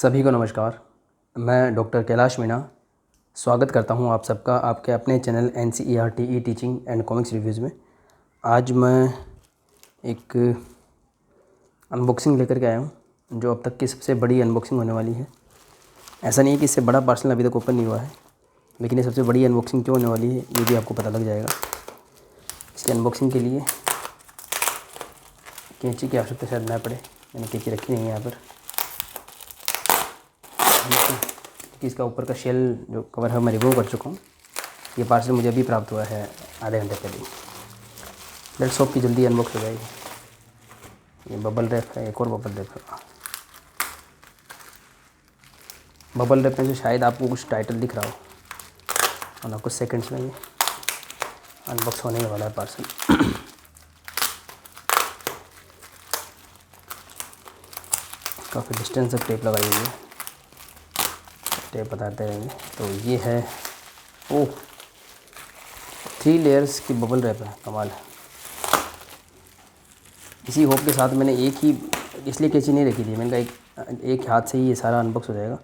सभी को नमस्कार। मैं डॉक्टर कैलाश मीणा स्वागत करता हूं आप सबका आपके अपने channel NCERT teaching and comics reviews में। आज मैं एक अनबॉक्सिंग लेकर के आया हूं जो अब तक की सबसे बड़ी अनबॉक्सिंग होने वाली है। ऐसा नहीं है कि इससे बड़ा पार्सल अभी तक ओपन नहीं हुआ है, लेकिन ये सबसे बड़ी अनबॉक्सिंग क्यों होने वाली है ये भी आपको पता लग जाएगा। इसकी अनबॉक्सिंग के लिए कैंची की आवश्यकता शायद ना पड़े, मैंने कैंची रखी नहीं है यहाँ पर। कि इसका ऊपर का शेल जो कवर है मैं रिमूव कर चुका हूँ। ये पार्सल मुझे अभी प्राप्त हुआ है आधे घंटे पहले। लेट्स होप की जल्दी अनबॉक्स हो जाएगी। ये बबल रैप है, एक और बबल रैप है। बबल रैप में से शायद आपको कुछ टाइटल दिख रहा हो और कुछ सेकंड्स में ये अनबॉक्स होने वाला है पार्सल। काफ़ी डिस्टेंस से टेप लगाई हुई है, टेप बताते रहेंगे। तो ये है 3 लेयर्स की बबल रैप है, कमाल है। इसी होप के साथ मैंने एक ही इसलिए कैंची नहीं रखी थी, मैंने कहा एक हाथ से ही ये सारा अनबॉक्स हो जाएगा,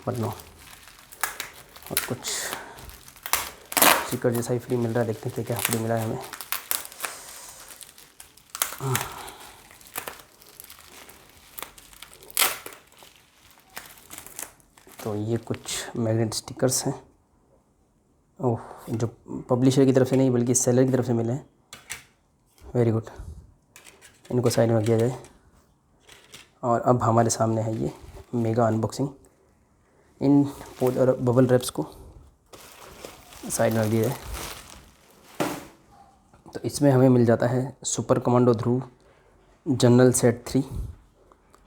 बट नो। और कुछ स्टिकर जैसा ही फ्री मिल रहा है, देखते हैं क्या फ्री मिला है हमें। तो ये कुछ मैग्नेट स्टिकर्स हैं। ओह, जो पब्लिशर की तरफ से नहीं बल्कि सेलर की तरफ से मिले हैं। वेरी गुड, इनको साइड में किया जाए। और अब हमारे सामने है ये मेगा अनबॉक्सिंग। इन बबल रैप्स को साइड में रख दिया जाए। तो इसमें हमें मिल जाता है सुपर कमांडो ध्रुव जनरल सेट 3,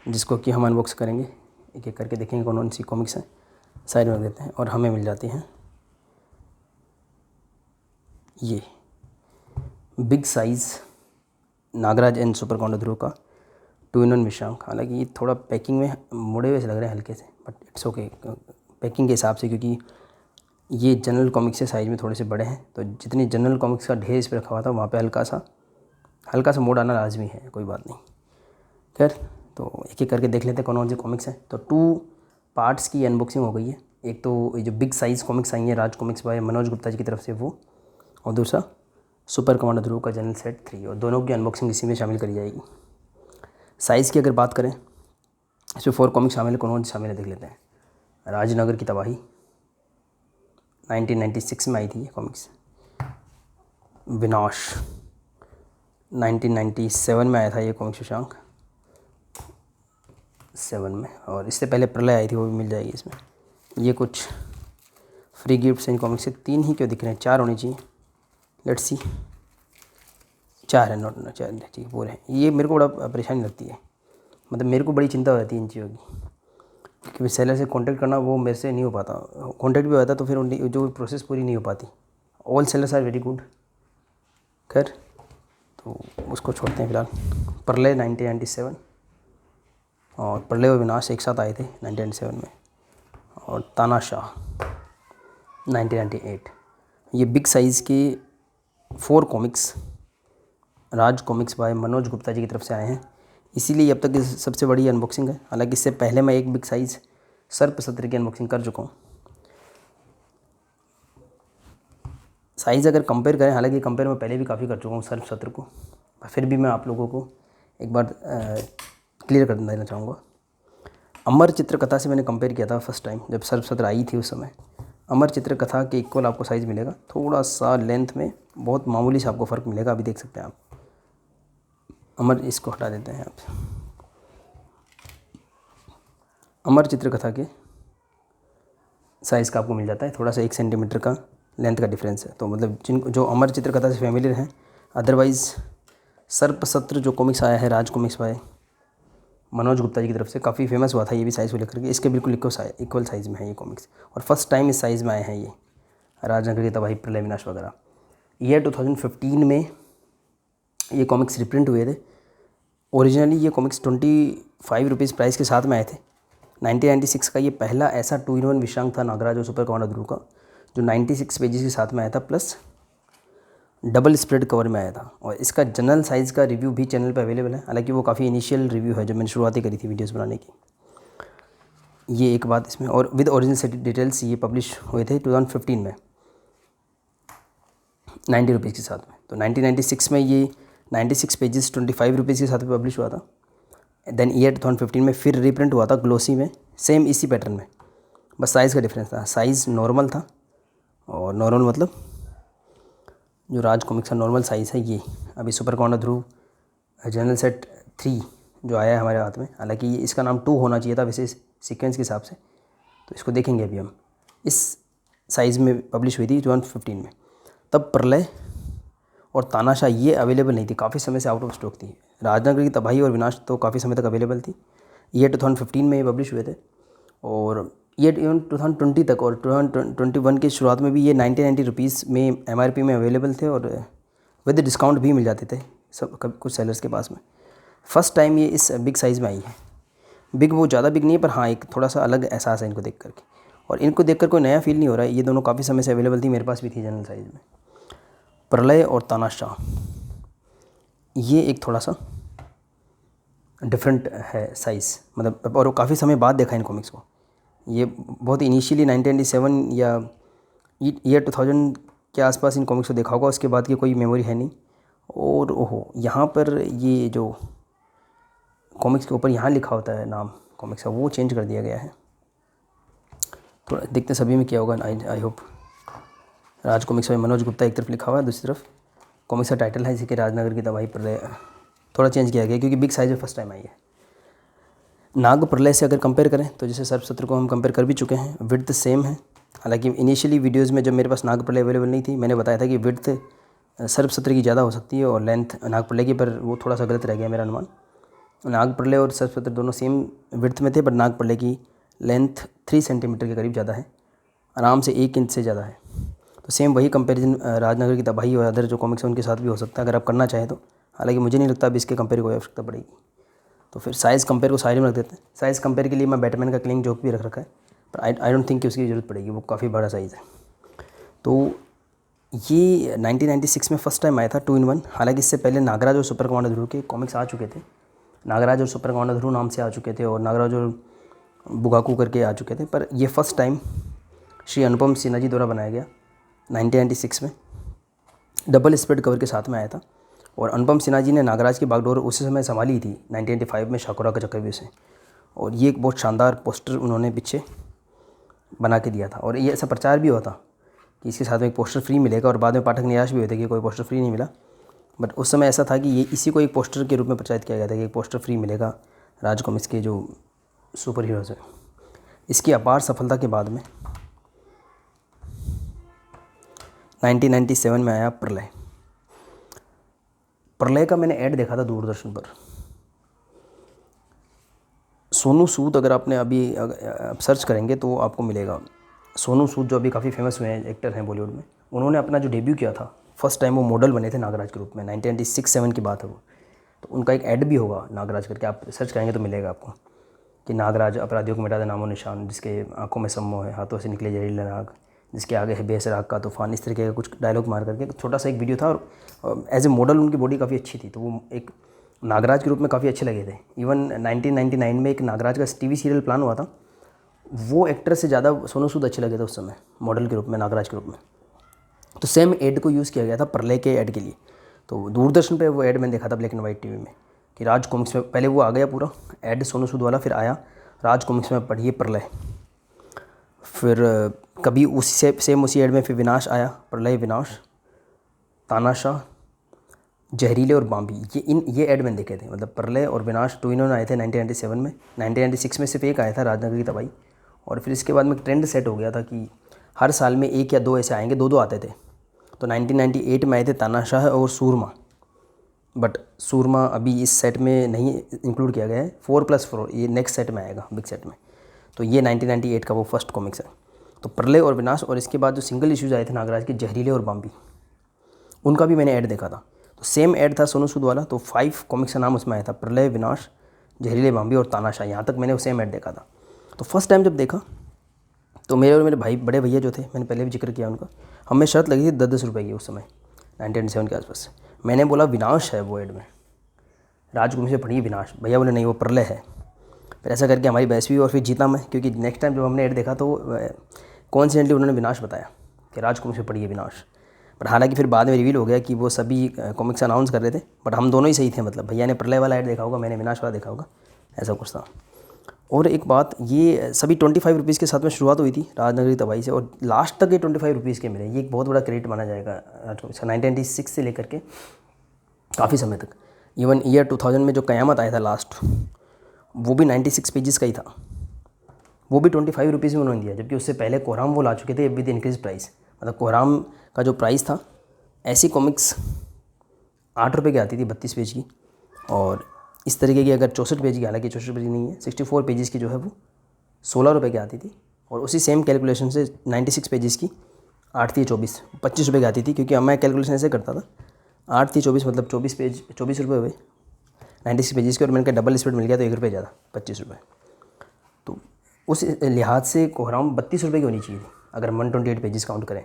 जिसको कि हम अनबॉक्स करेंगे, एक एक करके देखेंगे कौन कौन सी कॉमिक्स हैं। साइड में रख देते हैं। और हमें मिल जाती हैं ये big size Nagraj and super commando Dhruv का 2-in-1 विषांक। हालांकि ये थोड़ा पैकिंग में मुड़े हुए से लग रहे हैं हल्के से, बट इट्स ओके पैकिंग के हिसाब से, क्योंकि ये जनरल कॉमिक्स से साइज़ में थोड़े से बड़े हैं। तो जितनी जनरल कॉमिक्स का ढेर इस पर रखा हुआ था वहाँ पे हल्का सा मोड़ आना लाजमी है, कोई बात नहीं। खैर, तो एक एक करके देख लेते हैं कौन कौन सी कॉमिक्स हैं। तो 2 पार्ट्स की अनबॉक्सिंग हो गई है। एक तो ये जो बिग साइज़ कॉमिक्स आई हैं राज कॉमिक्स बाय मनोज गुप्ता जी की तरफ से वो, और दूसरा सुपर कमांडो ध्रुव का जनरल सेट 3, और दोनों की अनबॉक्सिंग इसी में शामिल करी जाएगी। साइज़ की अगर बात करें, इसमें 4 कॉमिक्स शामिल है। कौन शामिल है देख लेते हैं। राजनगर की तबाही 1996 में आई थी ये कॉमिक्स। विनाश 1997 में आया था ये कॉमिक्स विषांक 7 में। और इससे पहले प्रलय आई थी, वो भी मिल जाएगी इसमें। ये कुछ फ्री गिफ्ट्स इन कॉमिक्स से 3 ही क्यों दिख रहे हैं, 4 होने चाहिए। लेट्स सी, 4 है, नॉट 4 ठीक पूरे हैं। ये मेरे को बड़ा परेशानी लगती है, मतलब मेरे को बड़ी चिंता हो जाती है इन चीज़ों की, क्योंकि सेलर से कांटेक्ट करना वो मेरे से नहीं हो पाता। कांटेक्ट भी होता तो फिर जो प्रोसेस पूरी नहीं हो पाती। All sellers are very good. खैर, तो उसको छोड़ते हैं फिलहाल। प्रलय 1997 और प्रलय और विनाश एक साथ आए थे 1997 में। और तानाशाह 1998। ये बिग साइज़ के 4 comics Raj comics by Manoj Gupta ji की तरफ से आए हैं, इसीलिए अब तक इस सबसे बड़ी अनबॉक्सिंग है। हालांकि इससे पहले मैं एक बिग साइज़ सर्प सत्र की अनबॉक्सिंग कर चुका हूँ। साइज़ अगर कंपेयर करें, हालांकि कंपेयर मैं पहले भी काफ़ी कर चुका हूँ सर्प सत्र को, फिर भी मैं आप लोगों को एक बार क्लियर कर देना चाहूँगा। अमर चित्रकथा से मैंने कंपेयर किया था फर्स्ट टाइम जब सर्प सत्र आई थी। उस समय अमर चित्रकथा के इक्वल आपको साइज़ मिलेगा, थोड़ा सा लेंथ में बहुत मामूली से आपको फ़र्क मिलेगा। अभी देख सकते हैं आप। अमर, इसको हटा देते हैं आप। अमर चित्रकथा के साइज़ का आपको मिल जाता है, थोड़ा सा 1 सेंटीमीटर का लेंथ का डिफरेंस है। तो मतलब जो अमर चित्रकथा से फैमिलियर हैं, अदरवाइज़ सर्प सत्र जो कॉमिक्स आया है राज कॉमिक्स बाय मनोज गुप्ता जी की तरफ से, काफ़ी फेमस हुआ था ये भी साइज़ को लेकर के। इसके बिल्कुल इक्वल साइज़ में है ये कॉमिक्स, और फर्स्ट टाइम इस साइज़ में आए हैं ये राजनगर की तबाही, प्रलय, विनाश वगैरह। ईयर 2015 में ये कॉमिक्स रिप्रिंट हुए थे। ओरिजिनली ये कॉमिक्स 25 रुपीज़ प्राइस के साथ में आए थे। 1996 का ये पहला ऐसा 2-in-1 विषांक था नागराज और सुपर कमांडो ध्रुव का, जो 96 पेजेस के साथ में आया था, प्लस डबल स्प्रेड कवर में आया था। और इसका जनरल साइज़ का रिव्यू भी चैनल पर अवेलेबल है। हालांकि वो काफ़ी इनिशियल रिव्यू है, जो मैंने शुरुआत ही करी थी वीडियोस बनाने की। ये एक बात इसमें। और विद ओरिजिनल सेट डिटेल्स ये पब्लिश हुए थे 2015 में 90 रुपीज़ के साथ में। तो 1996 में ये 96 पेजेस 25 रुपीज़ के साथ में पब्लिश हुआ था। देन ईयर 2015 में फिर रीप्रिंट हुआ था ग्लोसी में, सेम इसी पैटर्न में, बस साइज़ का डिफरेंस था। साइज़ नॉर्मल था, और नॉर्मल मतलब जो राज कॉमिक्स का नॉर्मल साइज़ है ये। अभी सुपर कमांडो ध्रुव जनरल सेट 3 जो आया है हमारे हाथ में, हालांकि ये इसका नाम 2 होना चाहिए था वैसे सीक्वेंस के हिसाब से, तो इसको देखेंगे अभी हम। इस साइज़ में पब्लिश हुई थी 2015 में। तब प्रलय और तानाशाह ये अवेलेबल नहीं थी, काफ़ी समय से आउट ऑफ स्टॉक थी। राजनगर की तबाही और विनाश तो काफ़ी समय तक अवेलेबल थी। ये 2015 में ये पब्लिश हुए थे, और ये इवन 2020 तक और 2021 की शुरुआत में भी ये 90 रुपीज़ में MRP में अवेलेबल थे, और विद डिस्काउंट भी मिल जाते थे सब कुछ सेलर्स के पास में। फर्स्ट टाइम ये इस बिग साइज़ में आई है। बिग वो ज़्यादा बिग नहीं है, पर हाँ एक थोड़ा सा अलग एहसास है इनको देख करके, और इनको देखकर कोई नया फील नहीं हो रहा है। ये दोनों काफ़ी समय से अवेलेबल थी, मेरे पास भी थी जनरल साइज़ में। प्रलय और तानाशाह ये एक थोड़ा सा डिफरेंट है साइज़, मतलब, और काफ़ी समय बाद देखा इन कॉमिक्स को। ये बहुत इनिशियली 1997 या ईयर 2000 के आसपास इन कॉमिक्स को देखा होगा, उसके बाद की कोई मेमोरी है नहीं। और ओहो, यहाँ पर ये जो कॉमिक्स के ऊपर यहाँ लिखा होता है नाम कॉमिक्स का, वो चेंज कर दिया गया है। थोड़ा देखते सभी में क्या होगा। I hope. राज कॉमिक्स में मनोज गुप्ता एक तरफ लिखा हुआ है, दूसरी तरफ कॉमिक्स का टाइटल है, इसी के राजनगर की तबाही प्रलय। थोड़ा चेंज किया गया क्योंकि बिग साइज़ में फर्स्ट टाइम आई है। नाग प्रलय से अगर कंपेयर करें तो जैसे सर्पसत्र को हम कंपेयर कर भी चुके हैं, विड्थ सेम है। हालांकि इनिशियली वीडियोज़ में जब मेरे पास नाग प्रलय अवेलेबल नहीं थी, मैंने बताया था कि विड्थ सर्पसत्र की ज़्यादा हो सकती है और लेंथ नाग प्रलय की, पर वो थोड़ा सा गलत रह गया मेरा अनुमान। नाग प्रलय और सर्पसत्र दोनों सेम विड्थ में थे, पर नाग प्रलय की लेंथ 3 सेंटीमीटर के करीब ज़्यादा है, आराम से 1 इंच से ज़्यादा है। तो सेम वही कंपैरिजन राजनगर की तबाही और अदर जो कॉमिक्स हैं उनके साथ भी हो सकता है अगर आप करना चाहें तो। हालांकि मुझे नहीं लगता अभी इसके कंपेयर कोई आवश्यकता पड़ेगी। तो फिर साइज़ कंपेयर को साइड में रख देते हैं। साइज़ कंपेयर के लिए मैं बैटमैन का क्लिंग जोक भी रख रखा है, पर आई डोंट थिंक कि उसकी ज़रूरत पड़ेगी, वो काफ़ी बड़ा साइज़ है। तो ये 1996 में फर्स्ट टाइम आया था 2 in 1। हालांकि इससे पहले नागराज और सुपर कमांडो ध्रुव के कॉमिक्स आ चुके थे। नागराज और सुपर कमांडो ध्रुव नाम से आ चुके थे, और नागराज और बुगाकू करके आ चुके थे, पर ये फर्स्ट टाइम श्री अनुपम सिन्हा जी द्वारा बनाया गया 1996 में डबल स्प्रेड कवर के साथ में आया था। और अनुपम सिन्हा जी ने नागराज की बागडोर उसी समय संभाली थी 1995 में शाकुरा का चक्रव्यूह से, और ये एक बहुत शानदार पोस्टर उन्होंने पीछे बना के दिया था। और ये ऐसा प्रचार भी हुआ था कि इसके साथ में एक पोस्टर फ्री मिलेगा, और बाद में पाठक निराश भी हुए थे कि कोई पोस्टर फ्री नहीं मिला। बट उस समय ऐसा था कि ये इसी को एक पोस्टर के रूप में प्रचारित किया गया था कि एक पोस्टर फ्री मिलेगा राज कॉमिक्स के जो सुपर हीरोज़ हैं। इसकी अपार सफलता के बाद में 1997 में आया प्रलय। प्रलय का मैंने ऐड देखा था दूरदर्शन पर। सोनू सूद, अगर आपने अभी सर्च करेंगे तो आपको मिलेगा। सोनू सूद जो अभी काफ़ी फेमस हुए हैं, एक्टर हैं बॉलीवुड में, उन्होंने अपना जो डेब्यू किया था फर्स्ट टाइम, वो मॉडल बने थे नागराज के रूप में। 1996-7 की बात है वो। तो उनका एक ऐड भी होगा नागराज करके, आप सर्च करेंगे तो मिलेगा आपको कि नागराज अपराधियों को मिटा दे नामो निशान, जिसके आंखों में सम्मोह है, हाथों से निकले जहरीले नाग, जिसके आगे है बेहसर आग का तूफान। इस तरीके का कुछ डायलॉग मार करके छोटा सा एक वीडियो था, और एज ए मॉडल उनकी बॉडी काफ़ी अच्छी थी, तो वो एक नागराज के रूप में काफ़ी अच्छे लगे थे। इवन 1999 में एक नागराज का टीवी सीरियल प्लान हुआ था, वो एक्टर से ज़्यादा सोनू सूद अच्छे लगे थे उस समय मॉडल के रूप में, नागराज के रूप में। तो सेम एड को यूज़ किया गया था प्रलय के ऐड के लिए। तो दूरदर्शन पे वो ऐड मैंने देखा था ब्लैक एंड वाइट टीवी में, कि राज कॉमिक्स में पहले वो आ गया पूरा ऐड सोनू सूद वाला, फिर आया राज कॉमिक्स में पढ़िए प्रलय। फिर कभी उसी सेम उसी ऐड में फिर विनाश आया, प्रलय विनाश, तानाशाह, जहरीले और बाम्बी। ये ऐड मैंने देखे थे, मतलब प्रलय और विनाश 2 in 1 आए थे 1997 में। 1996 में सिर्फ एक आया था राजनगर की तबाही, और फिर इसके बाद में ट्रेंड सेट हो गया था कि हर साल में 1 या 2 ऐसे आएंगे, 2 आते थे। तो 1998 में आए थे तानाशाह और सूरमा, बट सूरमा अभी इस सेट में नहीं इंक्लूड किया गया है। 4+4 ये नेक्स्ट सेट में आएगा, बिग सेट में। तो ये 1998 का वो फर्स्ट कॉमिक्स है। तो प्रलय और विनाश, और इसके बाद जो सिंगल इश्यूज आए थे नागराज के, जहरीले और बाम्बी, उनका भी मैंने ऐड देखा था। तो सेम ऐड था सोनू सूद वाला, तो 5 कॉमिक्स का नाम उसमें आया था, प्रलय, विनाश, जहरीले बाम्बी और तानाशाह। यहाँ तक मैंने वो सेम ऐड देखा था। तो फर्स्ट टाइम जब देखा तो मेरे और मेरे भाई बड़े भैया जो थे, मैंने पहले भी जिक्र किया उनका, हमें शर्त लगी थी 10-10 रुपये की उस समय 1997 के आसपास। मैंने बोला विनाश है वो ऐड में, राज कॉमिक्स में पढ़िए विनाश। भैया बोले नहीं वो प्रलय है। फिर ऐसा करके हमारी बहस हुई और फिर जीता मैं, क्योंकि नेक्स्ट टाइम जब हमने ऐड देखा तो कॉन्सेंटली उन्होंने विनाश बताया कि राज कॉमिक्स में पड़ी है विनाश। बट हालांकि फिर बाद में रिवील हो गया कि वो सभी कॉमिक्स अनाउंस कर रहे थे, बट हम दोनों ही सही थे। मतलब भैया ने प्रलय वाला ऐड देखा होगा, मैंने विनाश वाला देखा होगा, ऐसा कुछ था। और एक बात, ये सभी 25 रुपीज़ के साथ में शुरुआत हुई थी राजनगरी तबाही से, और लास्ट तक ये 25 रुपीज़ के मिले। ये एक बहुत बड़ा क्रेडिट माना जाएगा राज कॉमिक्स का, 1996 से लेकर के काफ़ी समय तक। इवन ईयर 2000 में जो क़यामत आया था लास्ट, वो भी 96 पेजेस का ही था, वो भी 25 रुपीज़ में उन्होंने दिया। जबकि उससे पहले कोहराम वो ला चुके थे विद इंक्रीज प्राइस। मतलब कोहराम का जो प्राइस था, ऐसी कॉमिक्स 8 रुपये की आती थी 32 पेज की, और इस तरीके की अगर 64 पेज की, हालांकि 64 पेज नहीं है, 64 पेजेस की जो है वो 16 रुपये की आती थी। और उसी सेम कैलकुलेशन से 96 पेजेस की 8 थी 24, 25 रुपये की आती थी। क्योंकि मैं कैलकुलेशन ऐसे करता था, 8 थी 24 मतलब 24 पेज 24 रुपये हुए 96 पेजेस के, और मैंने कहा डबल स्प्रेड मिल गया तो 1 रुपये ज़्यादा, 25 रुपये। तो उस लिहाज से कोहराम 32 रुपये की होनी चाहिए थी अगर 128 पेजेस काउंट करें।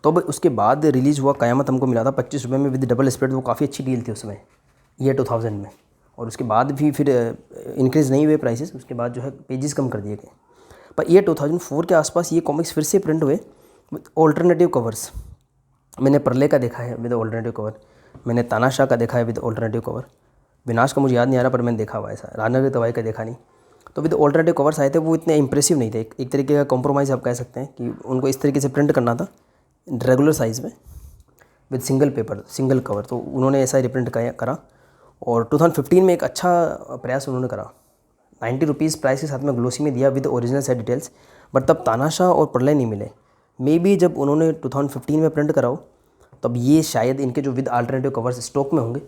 तो अब उसके बाद रिलीज़ हुआ क़यामत, हमको मिला था 25 रुपये में विद डबल स्प्रेड। वो काफ़ी अच्छी डील थी उस समय, ईयर 2000 में। और उसके बाद भी फिर इंक्रीज़ नहीं हुए प्राइसेस, उसके बाद जो है पेजेस कम कर दिए गए। पर ईयर 2004 के आसपास ये कॉमिक्स फिर से प्रिंट हुए विद ऑल्टरनेटिव कवर्स। मैंने प्रलय का देखा है विद ऑल्टरनेटिव कवर, मैंने तानाशाह का देखा है विद ऑल्टरनेटिव कवर, विनाश का मुझे याद नहीं आ रहा पर मैंने देखा हुआ ऐसा, राजनगरी तबाही का देखा नहीं। तो विद ऑल्टरनेटिव कवर्स आए थे, वो इतने इंप्रेसिव नहीं थे। एक तरीके का कॉम्प्रोमाइज़ आप कह सकते हैं कि उनको इस तरीके से प्रिंट करना था रेगुलर साइज़ में with single paper, single cover. तो उन्होंने ऐसा रिप्रिंट करा। और 2015 में एक अच्छा प्रयास उन्होंने करा, 90 रुपीज़ प्राइस के साथ में ग्लोसी में दिया with original set details. But तब तानाशाह और प्रलय नहीं मिले। मे बी जब उन्होंने 2015 में प्रिंट कराओ तब ये शायद इनके जो विद अल्टरनेटिव कवर्स स्टॉक में होंगे,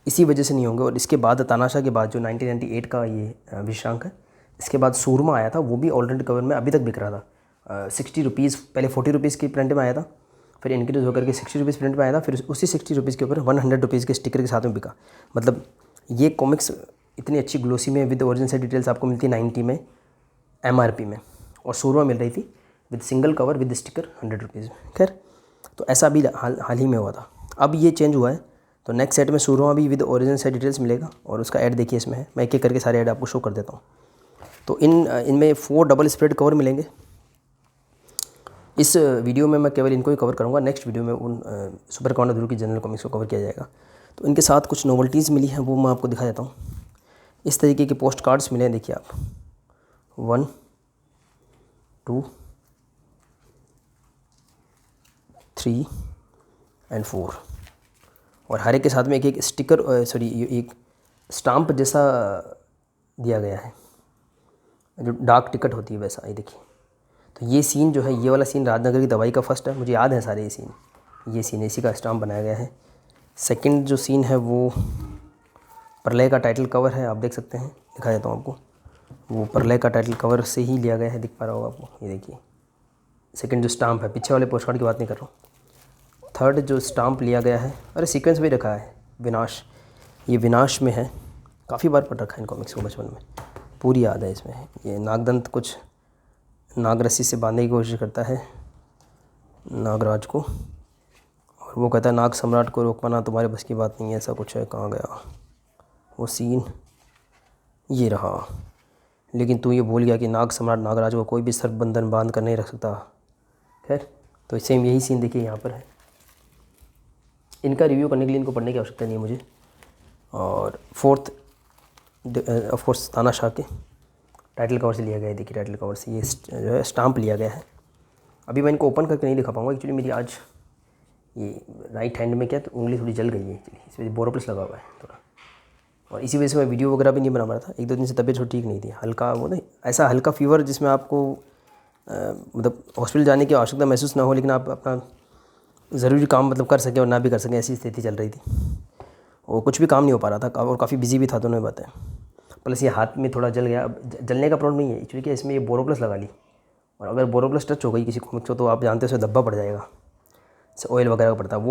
इसी वजह से नहीं होंगे। और इसके बाद तानाशाह के बाद जो 1998 का ये विश्रांक है, इसके बाद सूरमा आया था, वो भी ऑल्टरनेटिव कवर में अभी तक बिक रहा था। 60 रुपीज़, पहले 40 रुपीज़ की प्रिंट में आया था, फिर इंक्रीज़ होकर के 60 रुपीज़ प्रिंट में आया था, फिर उसी 60 रुपीज़ के ऊपर 100 रुपीज़ के स्टिकर के साथ में बिका। मतलब ये कॉमिक्स इतनी अच्छी ग्लोसी में विद ओरिजिनल सेट डिटेल्स आपको मिलती है 90 में MRP में, और सूरमा मिल रही थी with single cover with sticker 100 rupees में। खैर, तो ऐसा भी हाल ही में हुआ था। अब ये चेंज हुआ है, तो नेक्स्ट सेट में सूरमा भी विद ओरिजिनल सेट डिटेल्स मिलेगा। और उसका ऐड देखिए इसमें है, मैं एक एक करके सारे ऐड आपको शो कर देता हूँ। तो इनमें 4 डबल स्प्रेड कवर मिलेंगे। इस वीडियो में मैं केवल इनको ही कवर करूँगा, नेक्स्ट वीडियो में उन सुपर कमांडर ध्रुव की जनरल कॉमिक्स को कवर किया जाएगा। तो इनके साथ कुछ नोवेल्टीज़ मिली हैं, वो मैं आपको दिखा देता हूँ। इस तरीके के पोस्ट कार्ड्स मिले हैं, देखिए आप, 1 2 3 एंड 4, और हर एक के साथ में एक एक स्टिकर, एक स्टाम्प जैसा दिया गया है, जो डाक टिकट होती है वैसा। ये देखिए, तो ये सीन जो है, ये वाला सीन राजनगरी की तबाही का फर्स्ट है, मुझे याद है सारे ये सीन इसी का स्टाम्प बनाया गया है। सेकंड जो सीन है वो प्रलय का टाइटल कवर है, आप देख सकते हैं, दिखा देता हूँ आपको। वो प्रलय का टाइटल कवर से ही लिया गया है, दिख पा रहा होगा आपको, ये देखिए। सेकंड जो स्टाम्प है, पीछे वाले पोस्ट कार्ड की बात नहीं कर रहा हूँ। थर्ड जो स्टाम्प लिया गया है, अरे सीक्वेंस भी रखा है, विनाश, ये विनाश में है, काफ़ी बार पढ़ रखा है इन कॉमिक्स को बचपन में, पूरी याद है इसमें। ये नागदंत कुछ नाग रस्सी से बांधने की कोशिश करता है नागराज को, और वो कहता है नाग सम्राट को रोक पाना तुम्हारे बस की बात नहीं है, ऐसा कुछ है। कहाँ गया वो सीन, ये रहा। लेकिन तू ये भूल गया कि नाग सम्राट नागराज को कोई भी सर्पबंधन बांध कर नहीं रख सकता। खैर, तो सेम यही सीन देखिए यहाँ पर है। इनका रिव्यू करने के लिए इनको पढ़ने की आवश्यकता नहीं है मुझे। और फोर्थ ऑफ कोर्स तानाशाह के टाइटल कवर से लिया गया है, देखिए टाइटल कवर से ये जो है स्टाम्प लिया गया है। अभी मैं इनको ओपन करके नहीं दिखा पाऊँगा, एक्चुअली मेरी आज ये राइट हैंड में क्या, तो उंगली थोड़ी जल गई है एक्चुअली, इस वजह बोरोप्लस लगा हुआ है थोड़ा, और इसी वजह से मैं वीडियो वगैरह भी नहीं बना रहा था। 1-2 दिन से तबीयत थोड़ी ठीक नहीं थी, हल्का वो नहीं, ऐसा हल्का फीवर जिसमें आपको मतलब हॉस्पिटल जाने की आवश्यकता महसूस ना हो, लेकिन आप अपना ज़रूरी काम मतलब कर सकें और ना भी कर सकें, ऐसी स्थिति चल रही थी। और कुछ भी काम नहीं हो पा रहा था, और काफ़ी बिजी भी था, दोनों बातें। प्लस ये हाथ में थोड़ा जल गया। अब जलने का प्रॉब्लम नहीं है एक्चुअली, कि इसमें ये बोरोप्लस लगा ली, और अगर बोरोप्लस टच हो गई किसी कॉमिक्स को तो आप जानते हो उसे धब्बा पड़ जाएगा, जैसे ऑयल वगैरह का पड़ता है,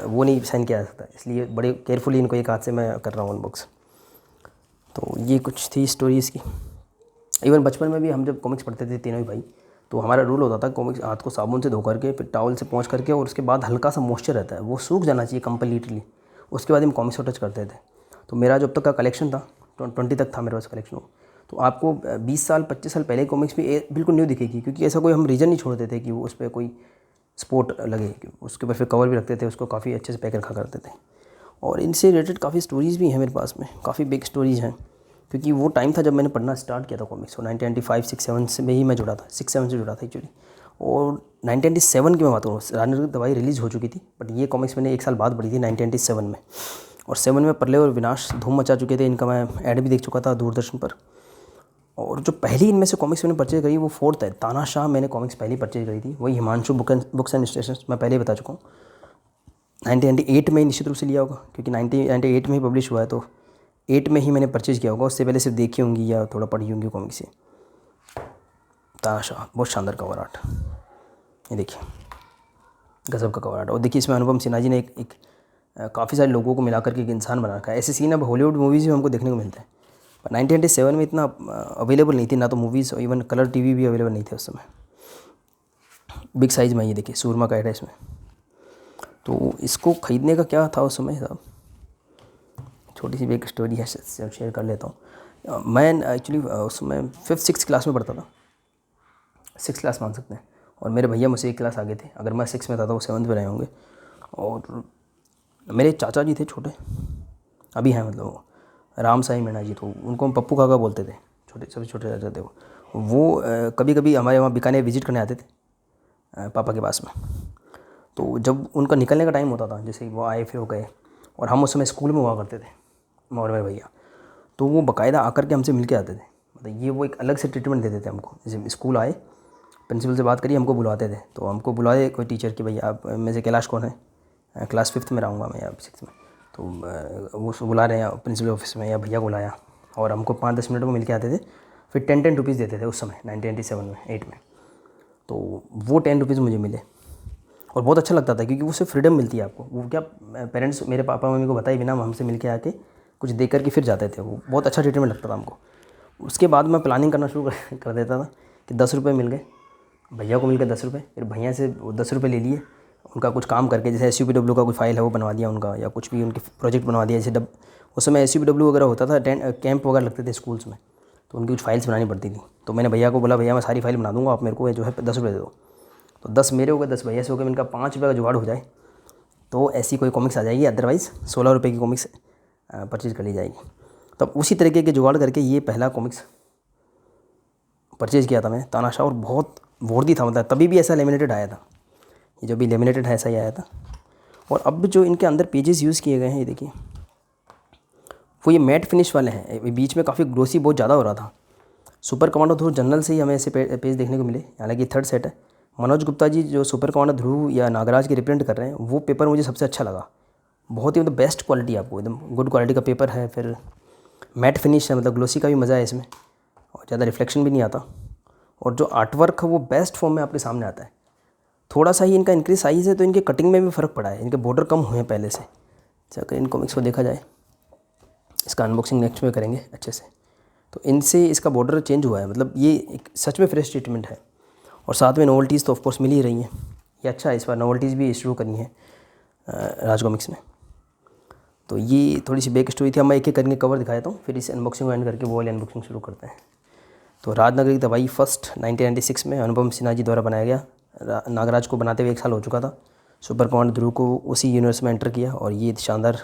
वो नहीं सहन किया जा सकता, इसलिए बड़े केयरफुली इनको एक हाथ से मैं कर रहा हूँ अनबॉक्स। तो ये कुछ थी स्टोरी इसकी। इवन बचपन में भी हम जब कॉमिक्स पढ़ते थे तीनों ही भाई, तो हमारा रूल होता था कॉमिक्स हाथ को साबुन से धो करके, फिर टॉवल से पोंछ करके, और उसके बाद हल्का सा मॉइस्चर रहता है वो सूख जाना चाहिए कम्प्लीटली, उसके बाद हम कॉमिक्स को टच करते थे। तो मेरा जब तक का कलेक्शन था 20 तक था मेरे पास कलेक्शन वो। तो आपको 20 साल 25 साल पहले कॉमिक्स भी बिल्कुल न्यू दिखेगी, क्योंकि ऐसा कोई हम रीज़न नहीं छोड़ते थे कि वो उस पर कोई स्पोर्ट लगे, उसके ऊपर फिर कवर भी रखते थे, उसको काफ़ी अच्छे से पैक रखा करते थे। और इनसे रिलेटेड काफ़ी स्टोरीज़ भी हैं मेरे पास में, काफ़ी बिग स्टोरीज़ हैं, क्योंकि वो टाइम था जब मैंने पढ़ना स्टार्ट किया था कॉमिक्स। और 1995-6-7 से में ही मैं जुड़ा था, 6-7 से जुड़ा था एक्चुअली। और 1997 की मैं बात करूँ, राजनगरी की दवाई रिलीज़ हो चुकी थी, बट ये कॉमिक्स मैंने 1 साल बाद पढ़ी थी 1997 में। और 7 में प्रलय और विनाश धूम मचा चुके थे, इनका मैं ऐड भी देख चुका था दूरदर्शन पर। और जो पहली इनमें से कॉमिक्स मैंने परचेज करी वो 4th है, तानाशाह मैंने कॉमिक्स पहली परचेज करी थी, वही हिमांशु बुक्स एंड स्टेशंस, मैं पहले ही बता चुका हूँ। 1998 में निश्चित रूप से लिया होगा, क्योंकि 1998 में ही पब्लिश हुआ है, तो 8 में ही मैंने परचेज़ किया होगा। उससे पहले सिर्फ देखी होंगी या थोड़ा पढ़ी होंगी कॉमिक्स। तानाशाह बहुत शानदार कवर आर्ट, ये देखिए गजब का कवर आर्ट। और देखिए इसमें अनुपम सिन्हा जी ने एक काफ़ी सारे लोगों को मिलाकर के एक इंसान बना रखा है। ऐसे सीन अब हॉलीवुड मूवीज़ में हमको देखने को मिलते हैं, पर 1997 में इतना अवेलेबल नहीं थी, ना तो मूवीज़ और इवन कलर टीवी भी अवेलेबल नहीं थे उस समय। बिग साइज़ में ये देखिए सूरमा का ऐड है इसमें। तो इसको ख़रीदने का क्या था उस समय साहब, छोटी सी भी एक स्टोरी है, शेयर कर लेता हूँ। मैं एक्चुअली उस समय 5th-6th क्लास में पढ़ता था, 6th क्लास मान सकते हैं, और मेरे भैया मुझसे 1 क्लास आगे थे। अगर मैं 6 में था तो वो 7th में रहे होंगे। और मेरे चाचा जी थे छोटे, अभी हैं मतलब, वो राम साई मीणा जी, तो उनको हम पप्पू काका बोलते थे, छोटे सबसे छोटे चाचा थे वो कभी कभी हमारे वहाँ बीकानेर विज़िट करने आते थे पापा के पास में। तो जब उनका निकलने का टाइम होता था, जैसे वो आए फिर वो गए, और हम उस समय स्कूल में हुआ करते थे, मैं और मेरे भैया, तो वो बाकायदा आकर के हमसे मिल के आते थे। मतलब ये वो एक अलग से ट्रीटमेंट देते थे हमको। जैसे स्कूल आए, प्रिंसिपल से बात करिए, हमको बुलाते थे, तो हमको बुलाए कोई टीचर कि भैया आप में से कैलाश कौन है, क्लास 5th में रहूँगा मैं या 6th में, तो वो बुला रहे हैं प्रिंसिपल ऑफिस में, या भैया को बुलाया, और हमको 5-10 मिनट में मिल के आते थे। फिर 10-10 रुपीज़ देते थे उस समय 1997 में 8 में। तो वो 10 रुपीज़ मुझे मिले और बहुत अच्छा लगता था, क्योंकि उससे फ्रीडम मिलती है आपको। वो क्या पेरेंट्स मेरे पापा मम्मी को बताए बिना हमसे मिल के आके कुछ दे करके फिर जाते थे। वो बहुत अच्छा ट्रीटमेंट लगता था हमको। उसके बाद मैं प्लानिंग करना शुरू कर देता था कि 10 रुपये मिल गए, भैया को मिल गए 10 रुपये, फिर भैया से वो 10 रुपये ले लिए, उनका कुछ काम करके, जैसे SUPW का कोई फाइल है वो बनवा दिया उनका, या कुछ भी उनके प्रोजेक्ट बनवा दिया। जैसे उस समय SUPW वगैरह होता था, कैंप वगैरह लगते थे स्कूल्स में, तो उनकी कुछ फाइल्स बनानी पड़ती थी। तो मैंने भैया को बोला, भैया मैं सारी फाइल बना दूँगा, आप मेरे को जो है 10 रुपये दे दो। तो 10 मेरे हो गए, 10 भैया से हो गए, इनका 5 रुपये का जुगाड़ हो जाए तो ऐसी कोई कॉमिक्स आ जाएगी, अदरवाइज़ 16 रुपये की कॉमिक्स परचेज़ कर ली जाएगी। तब उसी तरीके के जुगाड़ करके ये पहला कॉमिक्स परचेज़ किया था मैं, तानाशाह, और बहुत वर्दी था। मतलब तभी भी ऐसा लेमिनेटेड आया था, ये जो भी लेमिनेटेड है ऐसा ही आया था। और अब जो इनके अंदर पेजेस यूज़ किए गए हैं, ये देखिए, वो ये मैट फिनिश वाले हैं। बीच में काफ़ी ग्लोसी बहुत ज़्यादा हो रहा था। सुपर कमांडो ध्रुव जनरल से ही हमें ऐसे पेज देखने को मिले, हालांकि 3rd सेट है। मनोज गुप्ता जी जो सुपर कमांडो ध्रुव या नागराज की रिप्रेजेंट कर रहे हैं, वो पेपर मुझे सबसे अच्छा लगा। बहुत ही मतलब बेस्ट क्वालिटी, आपको एकदम गुड क्वालिटी का पेपर है। फिर मैट फिनिश है, मतलब ग्लोसी का भी मज़ा है इसमें, और ज़्यादा रिफ्लेक्शन भी नहीं आता। और जो आर्टवर्क है वो बेस्ट फॉर्म में आपके सामने आता है। थोड़ा सा ही इनका इंक्रीज साइज़ है, तो इनके कटिंग में भी फ़र्क पड़ा है, इनके बॉर्डर कम हुए हैं पहले से। अगर इन कॉमिक्स को देखा जाए, इसका अनबॉक्सिंग नेक्स्ट में करेंगे अच्छे से, तो इनसे इसका बॉर्डर चेंज हुआ है। मतलब ये एक सच में फ्रेश ट्रीटमेंट है। और साथ में नोवेल्टीज़ तो ऑफकोर्स मिल ही रही हैं, ये अच्छा है। इस बार नोवेल्टीज़ भी शुरू करनी है राज कॉमिक्स में। तो ये थोड़ी सी बैक स्टोरी थी। अब मैं एक एक करके कवर दिखा देता हूँ, फिर इस अनबॉक्सिंग को एंड करके वो वाली अनबॉक्सिंग शुरू करते हैं। तो राजनगरी की दवाई फर्स्ट 1996 में अनुपम सिन्हा जी द्वारा बनाया गया। नागराज को बनाते हुए 1 साल हो चुका था। सुपर कमांडो ध्रुव को उसी यूनिवर्स में एंटर किया, और ये शानदार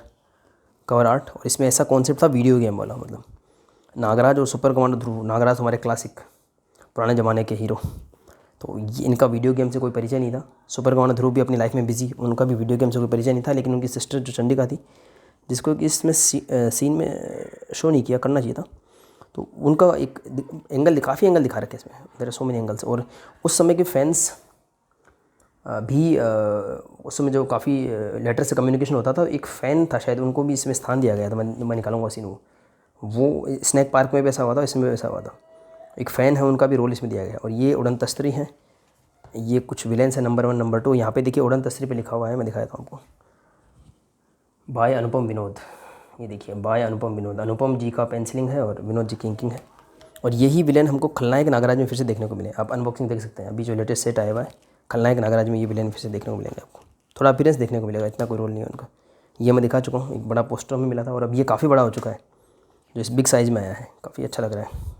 कवर आर्ट। और इसमें ऐसा कॉन्सेप्ट था वीडियो गेम वाला, मतलब नागराज और सुपर कमांडो ध्रुव, नागराज हमारे क्लासिक पुराने ज़माने के हीरो, तो ये इनका वीडियो गेम से कोई परिचय नहीं था। सुपर कमांडो ध्रुव भी अपनी लाइफ में बिजी, उनका भी वीडियो गेम से कोई परिचय नहीं था। लेकिन उनकी सिस्टर जो चंडिका थी, जिसको कि इसमें सीन में शो नहीं किया, करना चाहिए था, तो उनका एक एंगल, काफ़ी एंगल दिखा रखे इसमें, there are so many angles. और उस समय के फैंस भी उस समय जो काफ़ी लेटर से कम्युनिकेशन होता था, एक फ़ैन था शायद, उनको भी इसमें स्थान दिया गया था। मैं निकालूंगा सीन, वो स्नैक पार्क में भी ऐसा हुआ था, इसमें भी ऐसा हुआ था। एक फ़ैन है, उनका भी रोल इसमें दिया गया। और ये उड़न तस्त्री हैं, ये कुछ विलेंस है, नंबर 1 नंबर 2। यहाँ पे देखिए उड़न तस्त्री पे लिखा हुआ है, मैं दिखाता हूँ आपको, बाय अनुपम विनोद। ये देखिए बाय अनुपम विनोद, अनुपम जी का पेंसिलिंग है और विनोद जी की इंकिंग है। और यही विलेन हमको खलनायक नागराज में फिर से देखने को मिले। आप अनबॉक्सिंग देख सकते हैं, अभी जो लेटेस्ट सेट आया हुआ है खलनायक नागराज में, ये विलेन फिर से देखने को मिलेंगे आपको। थोड़ा अपीयरेंस देखने को मिलेगा, इतना कोई रोल नहीं है उनका। ये मैं दिखा चुका हूँ, एक बड़ा पोस्टर में मिला था, और अब ये काफ़ी बड़ा हो चुका है। जो इस बिग साइज़ में आया है, काफ़ी अच्छा लग रहा है।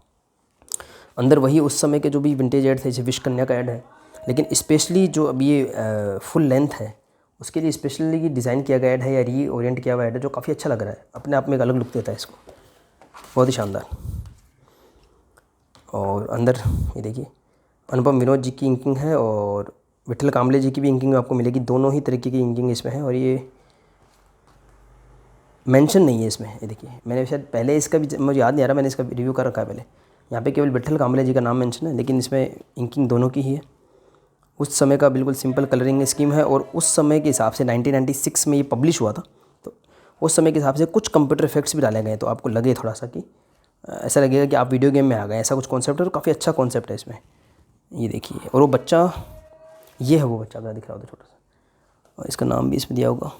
अंदर वही उस समय के जो भी विंटेज ऐड थे, जैसे विश कन्या का ऐड है, लेकिन स्पेशली जो अभी ये फुल लेंथ है उसके लिए स्पेशली डिज़ाइन किया गया ऐड है या री ओरिएंट किया हुआ ऐड है, जो काफ़ी अच्छा लग रहा है, अपने आप में एक अलग लुक देता है इसको, बहुत ही शानदार। और अंदर ये देखिए अनुपम विनोद जी की इंकिंग है और विठल कांबले जी की भी इंकिंग आपको मिलेगी, दोनों ही तरीके की इंकिंग इसमें है। और ये मेंशन नहीं है इसमें, ये देखिए मैंने शायद पहले इसका भी, मुझे याद नहीं आ रहा, मैंने इसका रिव्यू कर रखा है पहले, यहाँ पे केवल विठल कांबले जी का नाम मेंशन है, लेकिन इसमें इंकिंग दोनों की ही है। उस समय का बिल्कुल सिंपल कलरिंग स्कीम है और उस समय के हिसाब से 1996 में ये पब्लिश हुआ था, तो उस समय के हिसाब से कुछ कंप्यूटर इफेक्ट्स भी डाले गए, तो आपको लगे थोड़ा सा कि ऐसा लगेगा कि आप वीडियो गेम में आ गए, ऐसा कुछ कॉन्सेप्ट है। तो काफ़ी अच्छा कॉन्सेप्ट है इसमें, ये देखिए। और वो बच्चा, ये है वो बच्चा, अगर दिख रहा होता छोटा सा, और इसका नाम भी इसमें दिया होगा,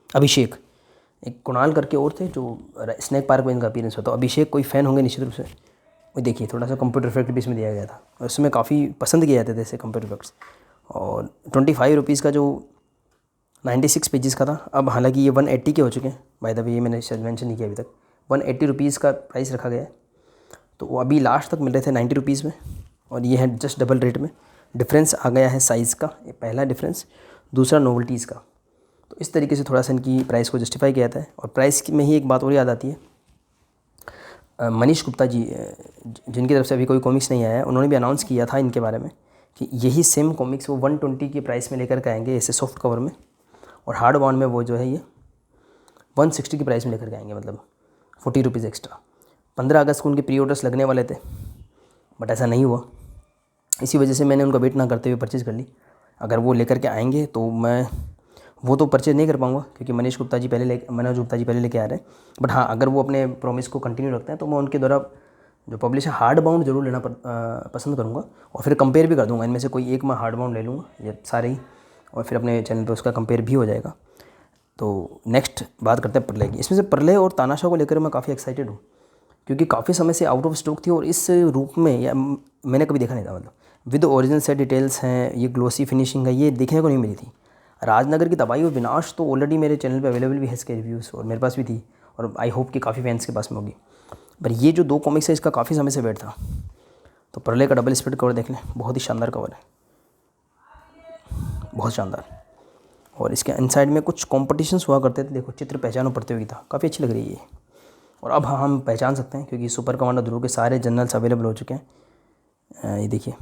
अभिषेक। एक कुणाल करके और थे जो स्नैक पार्क में इनका अपीयरेंस होता है, अभिषेक कोई फ़ैन होंगे निश्चित रूप से। वो देखिए थोड़ा सा कंप्यूटर इफेक्ट भी इसमें दिया गया था, और इसमें काफ़ी पसंद किए जाते थे ऐसे कंप्यूटर इफेक्ट्स। और 25 रुपीज़ का जो 96 पेजेस का था, अब हालांकि ये 180 के हो चुके हैं, बाय द वे ये मैंने शायद मेंशन नहीं किया अभी तक। 180 रुपीज़ का प्राइस रखा गया है, तो वो अभी लास्ट तक मिल रहे थे 90 रुपीज़ में, और ये है जस्ट डबल रेट में। डिफरेंस आ गया है साइज़ का, ये पहला डिफरेंस, दूसरा नोवेल्टीज़ का। तो इस तरीके से थोड़ा सा इनकी प्राइस को जस्टिफाई किया जाता है। और प्राइस में ही एक बात और याद आती है, मनीष गुप्ता जी, जिनकी तरफ से अभी कोई कॉमिक्स नहीं आया है, उन्होंने भी अनाउंस किया था इनके बारे में कि यही सेम कॉमिक्स वो 120 की प्राइस में लेकर के आएंगे ऐसे सॉफ्ट कवर में, और हार्ड बाउंड में वो जो है ये 160 की प्राइस में लेकर के आएंगे, मतलब 40 रुपीज़ एक्स्ट्रा। 15 अगस्त को उनके प्री ऑर्डर्स लगने वाले थे, बट ऐसा नहीं हुआ, इसी वजह से मैंने उनका वेट ना करते हुए परचेज़ कर ली। अगर वो लेकर के आएंगे तो मैं वो तो परचेज़ नहीं कर पाऊँगा, क्योंकि मनोज गुप्ता जी पहले लेके आ रहे हैं। बट हाँ, अगर वो अपने प्रॉमिस को कंटिन्यू रखते हैं तो मैं उनके द्वारा जो पब्लिश है हार्ड बाउंड ज़रूर लेना पसंद करूँगा, और फिर कंपेयर भी कर दूँगा, इनमें से कोई एक मैं हार्ड बाउंड ले लूँगा या सारे ही, और फिर अपने चैनल पर उसका कंपेयर भी हो जाएगा। तो नेक्स्ट बात करते हैं प्रलय की। इसमें से प्रलय और तानाशाह को लेकर मैं काफ़ी एक्साइटेड हूँ, क्योंकि काफ़ी समय से आउट ऑफ स्टॉक थी, और इस रूप में या मैंने कभी देखा नहीं था, मतलब विद ओरिजिनल सेट डिटेल्स हैं, ये ग्लोसी फिनिशिंग है, ये देखने को नहीं मिली थी। राजनगर की तबाही और विनाश तो ऑलरेडी मेरे चैनल पे अवेलेबल भी है इसके रिव्यूज़, और मेरे पास भी थी, और आई होप कि काफ़ी फैंस के पास में होगी। पर ये जो 2 कॉमिक्स है इसका काफ़ी समय से वेट था। तो प्रलय का डबल स्प्लिट कवर देख लें, बहुत ही शानदार कवर है, बहुत शानदार। और इसके इनसाइड में कुछ कॉम्पिटिशन्स हुआ करते थे, देखो चित्र पहचानो प्रतियोगिता, काफ़ी अच्छी लग रही है ये। और अब हम पहचान सकते हैं, क्योंकि सुपर कमांडर ध्रुव के सारे जर्नल्स अवेलेबल हो चुके हैं। ये देखिए,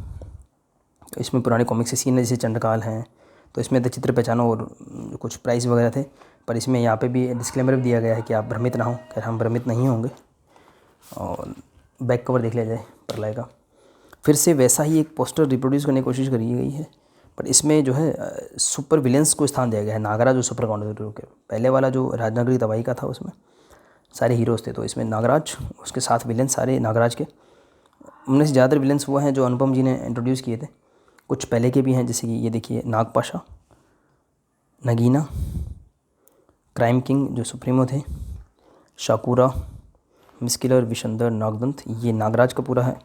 तो इसमें पुराने कॉमिक्स के सीन है, जैसे चंडकाल हैं, तो इसमें तो चित्र पहचानो और कुछ प्राइस वगैरह थे। पर इसमें यहाँ पे भी डिस्क्लेमर भी दिया गया है कि आप भ्रमित ना हो, खैर हम भ्रमित नहीं होंगे। और बैक कवर देख लिया जाए प्रलय का, फिर से वैसा ही एक पोस्टर रिप्रोड्यूस करने की कोशिश करी गई है, पर इसमें जो है सुपर विलेंस को स्थान दिया गया है। नागराज जो सुपर कमांडर के पहले वाला जो राजनगर की तबाही का था उसमें सारे हीरोज़ थे, तो इसमें नागराज, उसके साथ विलेंस सारे नागराज के। उनमें से ज़्यादातर विलेंस वो हैं जो अनुपम जी ने इंट्रोड्यूस किए थे, कुछ पहले के भी हैं, जैसे कि ये देखिए नागपाशा, नगीना, क्राइम किंग जो सुप्रीमो थे, शाकुरा, मिस्किलर, विशंदर, नागदंत, ये नागराज का पूरा है।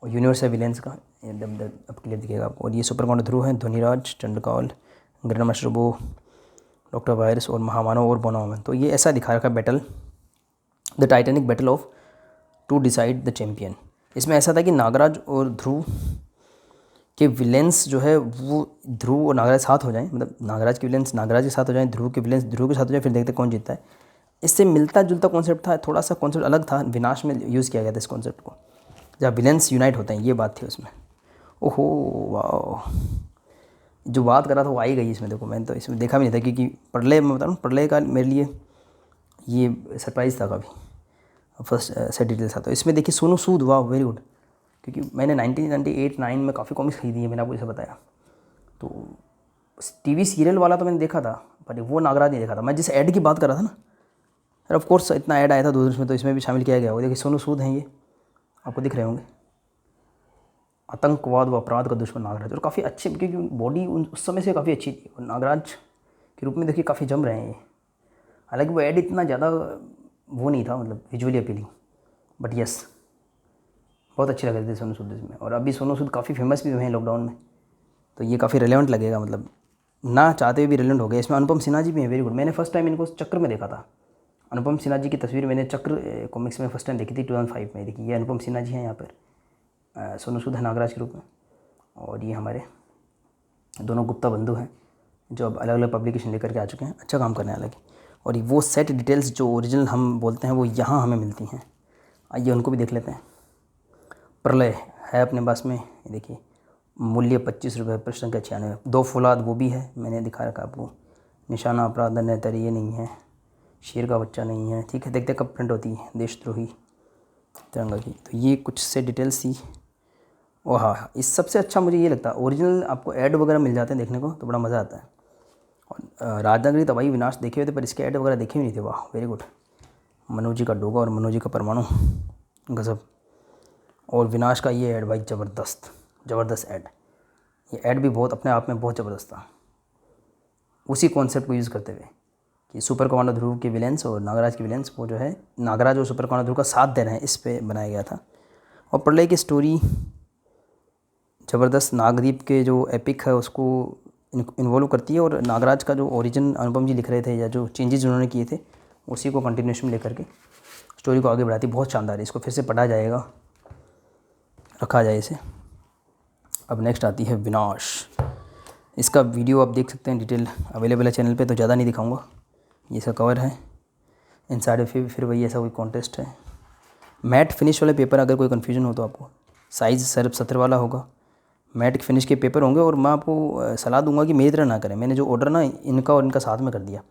और यूनिवर्स है विलेंस का, ये अब क्लियर दिखेगा आपको। और ये सुपर कमांडर ध्रुव हैं, ध्वनिराज, चंडकाल, ग्रेनामास्ट्रोबो, डॉक्टर वायरस और महामानव और बोनामन। तो ये ऐसा दिखा रखा है battle, the titanic battle of to decide the champion. इसमें ऐसा था कि नागराज और ध्रुव के विलेंस जो है वो ध्रुव और नागराज साथ हो जाएं, मतलब नागराज के विलेंस नागराज के साथ हो जाएं, ध्रुव के विलेंस ध्रुव के साथ हो जाएं, फिर देखते कौन जीतता है। इससे मिलता जुलता कॉन्सेप्ट था, थोड़ा सा कॉन्सेप्ट अलग था, विनाश में यूज़ किया गया था इस कॉन्सेप्ट को, जहाँ विलेंस यूनाइट होते हैं, ये बात थी उसमें। ओहो वाह, जो बात कर रहा था वो आई गई इसमें, देखो मैंने तो इसमें देखा भी नहीं था, क्योंकि प्रलय मैं बता रहा हूँ, प्रलय का मेरे लिए ये सरप्राइज़ था काफ़ी, फर्स्ट सेट डिटेल्स था। तो इसमें देखिए सोनू सूद, वाह वेरी गुड, क्योंकि मैंने 1998-9 में काफ़ी कॉमिक्स खरीदी है, मैंने आपको इसे बताया। तो टीवी सीरियल वाला तो मैंने देखा था, पर वो नागराज नहीं देखा था। मैं जिस ऐड की बात कर रहा था ना, और ऑफ कोर्स इतना ऐड आया था दूरदर्शन में, तो इसमें भी शामिल किया गया। वो देखिए सोनू सूद हैं, ये आपको दिख रहे होंगे, आतंकवाद व अपराध का दुश्मन नागराज, और काफ़ी अच्छे, क्योंकि बॉडी उस समय से काफ़ी अच्छी थी, और नागराज के रूप में देखिए काफ़ी जम रहे हैं ये। हालांकि वो ऐड इतना ज़्यादा वो नहीं था, मतलब विजुअली अपीलिंग, बट यस बहुत अच्छी लग रही थी सोनू सूद इसमें। और अभी सोनू सूद काफ़ी फेमस भी हुए हैं लॉकडाउन में, तो ये काफ़ी रेलेवेंट लगेगा, मतलब ना चाहते हुए भी रेलेवेंट हो गए। इसमें अनुपम सिन्हा जी भी हैं, वेरी गुड। मैंने फर्स्ट टाइम इनको चक्कर में देखा था, अनुपम सिन्हा जी की तस्वीर मैंने चक्र कॉमिक्स में फर्स्ट टाइम देखी थी 2005 में। देखिए ये अनुपम सिन्हा जी हैं यहाँ पर, सोनू सूद है नागराज के रूप में, और ये हमारे दोनों गुप्ता बंधु हैं जो अब अलग अलग पब्लिकेशन लेकर के आ चुके हैं, अच्छा काम करने वाले। और ये वो सेट डिटेल्स जो ओरिजिनल हम बोलते हैं वो यहाँ हमें मिलती हैं। आइए उनको भी देख लेते हैं। प्रलय है अपने पास में, ये देखिए, मूल्य 25 रुपये, प्रश्न का 96। दो फौलाद वो भी है, मैंने दिखा रखा आपको। निशाना अपराध नेतर ये नहीं है, शेर का बच्चा नहीं है, ठीक है। देखते कब प्रिंट होती है, देशद्रोही तिरंगा की। तो ये कुछ से डिटेल्स थी। ओ हाँ, इस सबसे अच्छा मुझे ये लगता है ओरिजिनल आपको ऐड वगैरह मिल जाते हैं देखने को, तो बड़ा मज़ा आता है। और राजनगरी तबाही विनाश देखे हुए थे पर इसके ऐड वगैरह देखे हुए नहीं थे। वाह वेरी गुड। मनोज जी का डोगा और मनोज जी का परमाणु, गज़ब। और विनाश का ये ऐड भाई ज़बरदस्त ऐड। ये ऐड भी बहुत अपने आप में बहुत ज़बरदस्त था, उसी कॉन्सेप्ट को यूज़ करते हुए कि सुपर कमांडो ध्रुव के विलेंस और नागराज के विलेंस वो जो है नागराज और सुपर कमांडो ध्रुव का साथ दे रहे हैं, इस पे बनाया गया था। और प्रलय की स्टोरी ज़बरदस्त, नागदीप के जो एपिक है उसको इन्वॉल्व करती है, और नागराज का जो ओरिजिन अनुपम जी लिख रहे थे या जो चेंजेस उन्होंने किए थे उसी को कंटिन्यूशन में लेकर के स्टोरी को आगे बढ़ाती। बहुत शानदार है, इसको फिर से पढ़ा जाएगा, रखा जाए इसे। अब नेक्स्ट आती है विनाश। इसका वीडियो आप देख सकते हैं, डिटेल अवेलेबल है चैनल पे, तो ज़्यादा नहीं दिखाऊंगा। ये इसका कवर है, इनसाइड फिर वही ऐसा कोई कॉन्टेस्ट है। मैट फिनिश वाले पेपर, अगर कोई कन्फ्यूजन हो तो आपको, साइज़ सिर्फ 17 वाला होगा। मैट फिनिश के पेपर होंगे, और मैं आपको सलाह दूंगा कि मेरी तरह ना करें। मैंने जो ऑर्डर ना इनका और इनका साथ में कर दिया,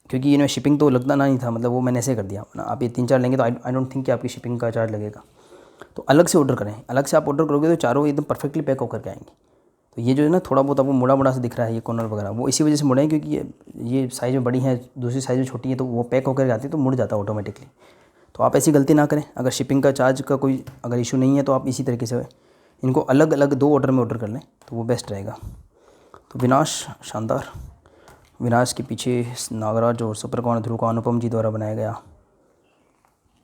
क्योंकि इनमें शिपिंग तो लगता नहीं था, मतलब वो मैंने ऐसे कर दिया ना। आप ये 3-4 लेंगे तो आई डोंट थिंक कि आपकी शिपिंग का चार्ज लगेगा। तो अलग से ऑर्डर करें, अलग से आप ऑर्डर करोगे तो चारों एकदम परफेक्टली पैक होकर के आएंगे। तो ये जो है ना थोड़ा बहुत आपको मुड़ा से दिख रहा है, ये कॉर्नर वगैरह, वो इसी वजह से मुड़े हैं क्योंकि ये साइज़ में बड़ी है, दूसरी साइज़ में छोटी है, तो वो पैक होकर आती है तो मुड़ जाता है ऑटोमेटिकली। तो आप ऐसी गलती ना करें। अगर शिपिंग का चार्ज का कोई अगर इशू नहीं है तो आप इसी तरीके से इनको अलग अलग 2 ऑर्डर में ऑर्डर कर लें तो वो बेस्ट रहेगा। तो विनाश शानदार। विनाश के पीछे नागराज और सुपर कमांडो ध्रुव का अनुपम जी द्वारा बनाया गया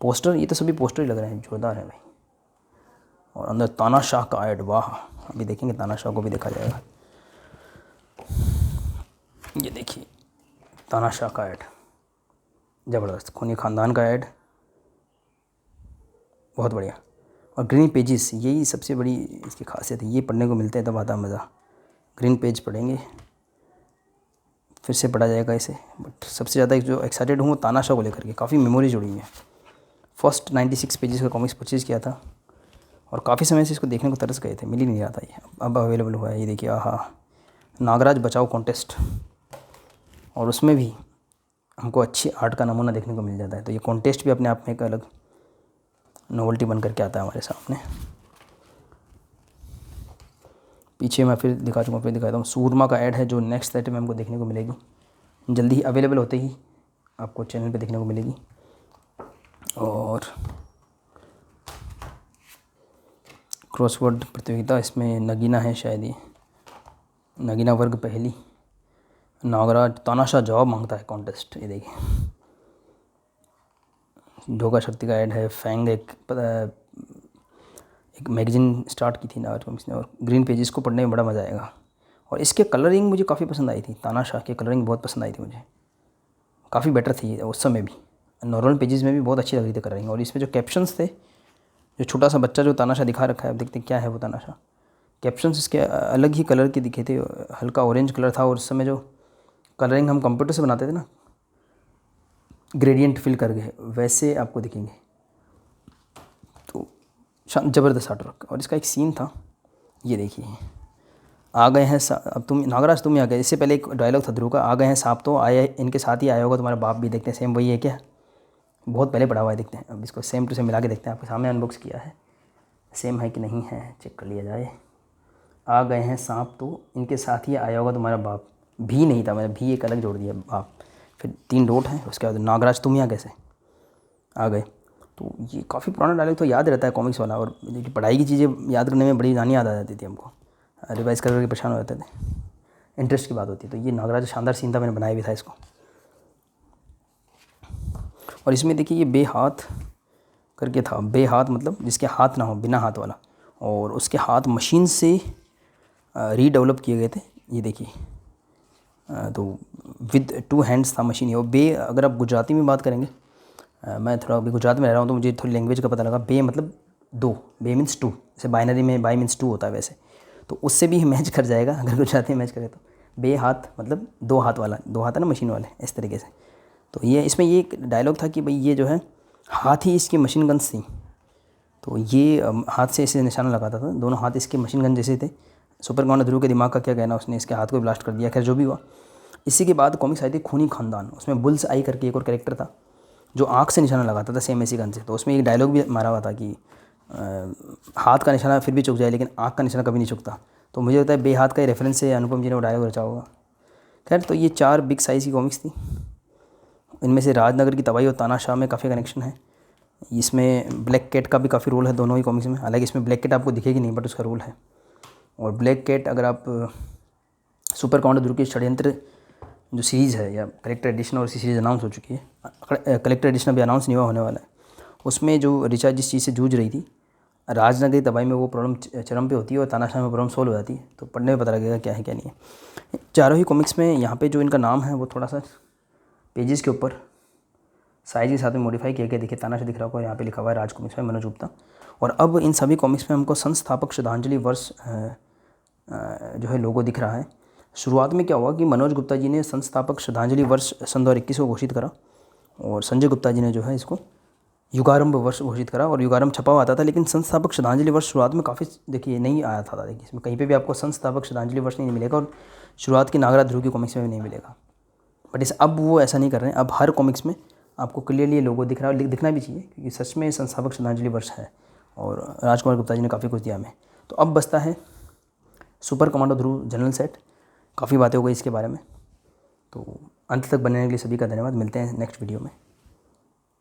पोस्टर, ये तो सभी पोस्टर ही लग रहे हैं, जोरदार है भाई। और अंदर तानाशाह का ऐड, वाह, अभी देखेंगे तानाशाह को भी देखा जाएगा। ये देखिए तानाशाह का ऐड, ज़बरदस्त। खूनी ख़ानदान का ऐड, बहुत बढ़िया। और ग्रीन पेजेस, यही सबसे बड़ी इसकी खासियत है, ये पढ़ने को मिलते हैं तब आता मज़ा। ग्रीन पेज पढ़ेंगे, फिर से पढ़ा जाएगा इसे। बट सबसे ज़्यादा जो एक्साइटेड हूँ तानाशाह को लेकर के, काफ़ी मेमोरी जुड़ी हुई है। फर्स्ट 96 पेजेस का कॉमिक्स परचेज़ किया था और काफ़ी समय से इसको देखने को तरस गए थे, मिल ही नहीं रहा था। ये अब अवेलेबल हुआ है। ये देखिए, आहा, नागराज बचाओ कॉन्टेस्ट, और उसमें भी हमको अच्छी आर्ट का नमूना देखने को मिल जाता है। तो ये कॉन्टेस्ट भी अपने आप में एक अलग नोवेल्टी बन करके आता है हमारे सामने। पीछे मैं फिर दिखा चुका, फिर दिखाता हूँ। सूरमा का ऐड है जो नेक्स्ट सेट में हमको देखने को मिलेगी, जल्दी ही अवेलेबल होते ही आपको चैनल पे देखने को मिलेगी। और क्रॉसवर्ड प्रतियोगिता, इसमें नगीना है शायद, ये नगीना वर्ग पहली। नागराज तानाशाह जवाब मांगता है कॉन्टेस्ट, ये देखिए। ढोका शक्ति का ऐड है। फैंग एक मैगज़ीन स्टार्ट की थी नागराज कॉमिक्स ने, और ग्रीन पेजेस को पढ़ने में बड़ा मज़ा आएगा। और इसके कलरिंग मुझे काफ़ी पसंद आई थी, तानाशाह की कलरिंग बहुत पसंद आई थी मुझे, काफ़ी बेटर थी उस समय भी। नॉर्मल पेजेस में भी बहुत अच्छी लग रही थी कलरिंग। और इसमें जो कैप्शंस थे, जो छोटा सा बच्चा जो तानाशाह दिखा रखा है, अब देखते हैं क्या है वो तानाशाह। कैप्शंस इसके अलग ही कलर के दिखे थे, हल्का ऑरेंज कलर था। और उस समय जो कलरिंग हम कंप्यूटर से बनाते थे ना, ग्रेडियंट फिल करके, वैसे आपको दिखेंगे। तो ज़बरदस्त आर्टवर्क। और इसका एक सीन था, ये देखिए, आ गए हैं अब तुम नागराज, तुम ही आ गए। इससे पहले एक डायलॉग था ध्रुव का, आ गए हैं सांप तो आए, इनके साथ ही आया होगा तुम्हारा बाप भी। देखते हैं सेम वही है क्या, बहुत पहले पढ़ा हुआ है। देखते हैं अब इसको सेम टू सेम मिला के देखते हैं। आपके सामने अनबॉक्स किया है, सेम है कि नहीं है चेक कर लिया जाए। आ गए हैं सांप तो इनके साथ ही आया होगा तुम्हारा बाप भी, नहीं था, मैंने भी एक अलग जोड़ दिया, बाप। फिर 3 डॉट हैं, उसके बाद नागराज तुम यहाँ कैसे आ गए। तो ये काफ़ी पुराना डायलॉग तो याद रहता है कॉमिक्स वाला। और पढ़ाई की चीज़ें याद करने में बड़ी आसानी याद आ जाती थी हमको, रिवाइज़ करके परेशान हो जाते थे, इंटरेस्ट की बात होती है। तो ये नागराज शानदार सीन था, मैंने बनाया भी था इसको। और इसमें देखिए ये बेहाथ करके था, बेहाथ मतलब जिसके हाथ ना हो, बिना हाथ वाला, और उसके हाथ मशीन से रीडेवलप किए गए थे। ये देखिए तो विद 2 हैंड्स था मशीन ये। और बे अगर आप गुजराती में बात करेंगे, मैं थोड़ा अभी गुजरात में रह रहा हूँ तो मुझे थोड़ी लैंग्वेज का पता लगा। बे मतलब 2, बे मीन्स 2, जैसे बाइनरी में बाई मीन्स 2 होता है वैसे, तो उससे भी मैच कर जाएगा अगर गुजराती में मैच करें तो। बे हाथ मतलब 2 हाथ वाला, 2 हाथ है ना मशीन वाले, इस तरीके से। तो ये इसमें ये एक डायलॉग था कि भाई ये जो है हाथ ही इसकी मशीन गन्स थी। तो ये हाथ से इसे निशाना लगाता था, दोनों हाथ इसके मशीन गन जैसे थे। सुपर कमांडो ध्रुव के दिमाग का क्या कहना, उसने इसके हाथ को ब्लास्ट कर दिया। खैर जो भी हुआ, इसी के बाद कॉमिक्स आई थी खूनी खानदान। उसमें बुल्स आई करके एक और कैरेक्टर था जो आँख से निशाना लगाता था सेम इसी गन से। तो उसमें एक डायलॉग भी मारा हुआ था कि हाथ का निशाना फिर भी चुक जाए लेकिन आँख का निशाना कभी नहीं चुकता। तो मुझे लगता है बे हाथ का ही रेफरेंस से अनुपम जी ने वो डायलॉग रचा होगा। खैर तो ये 4 बिग साइज़ की कॉमिक्स थी। इनमें से राजनगर की तबाही और तानाशाह में काफ़ी कनेक्शन है। इसमें ब्लैक कैट का भी काफ़ी रोल है दोनों ही कॉमिक्स में। हालांकि इसमें ब्लैक कैट आपको दिखेगी नहीं बट उसका रोल है। और ब्लैक कैट अगर आप सुपर कमांडो ध्रुव की षड्यंत्र जो सीरीज़ है या कलेक्टर एडिशन, और इसी सीरीज़ अनाउंस हो चुकी है, कलेक्टर एडिशन अभी अनाउंस नहीं हुआ, होने वाला है। उसमें जो ऋचा जिस चीज़ से जूझ रही थी, राजनगरी तबाही में वो प्रॉब्लम चरम पे होती है और तानाशाह में प्रॉब्लम सोल्व हो जाती है। तो पढ़ने में पता लगेगा क्या है क्या नहीं है। चारों ही कॉमिक्स में यहाँ पे जो इनका नाम है वो थोड़ा सा पेजेस के ऊपर साइज के साथ में मॉडिफाई किया गया। देखिए तानाशाह दिख रहा होगा, यहाँ पे लिखा हुआ है राज कॉमिक्स में मनोज गुप्ता। और अब इन सभी कॉमिक्स में हमको संस्थापक श्रद्धांजलि वर्ष जो है लोगो दिख रहा है। शुरुआत में क्या हुआ कि मनोज गुप्ता जी ने संस्थापक श्रद्धांजलि वर्ष सन 2021 को घोषित करा, और संजय गुप्ता जी ने जो है इसको युगारंभ वर्ष घोषित करा। और युगारंभ छपा हुआ आता था, लेकिन संस्थापक श्रद्धांजलि वर्ष शुरुआत में काफ़ी देखिए नहीं आया था। देखिए इसमें कहीं पे भी आपको संस्थापक श्रद्धांजलि वर्ष नहीं मिलेगा, और शुरुआत की नागराज ध्रुव की कॉमिक्स में भी नहीं मिलेगा। बट इस अब वो ऐसा नहीं कर रहे हैं। अब हर कॉमिक्स में आपको क्लियरली ये लोगो दिख रहा है, दिखना भी चाहिए क्योंकि सच में संस्थापक श्रद्धांजलि वर्ष है और राजकुमार गुप्ता जी ने काफ़ी कुछ दिया हमें। तो अब बचता है सुपर कमांडो ध्रुव जनरल सेट। काफ़ी बातें हो गई इसके बारे में, तो अंत तक बनने के लिए सभी का धन्यवाद। मिलते हैं नेक्स्ट वीडियो में।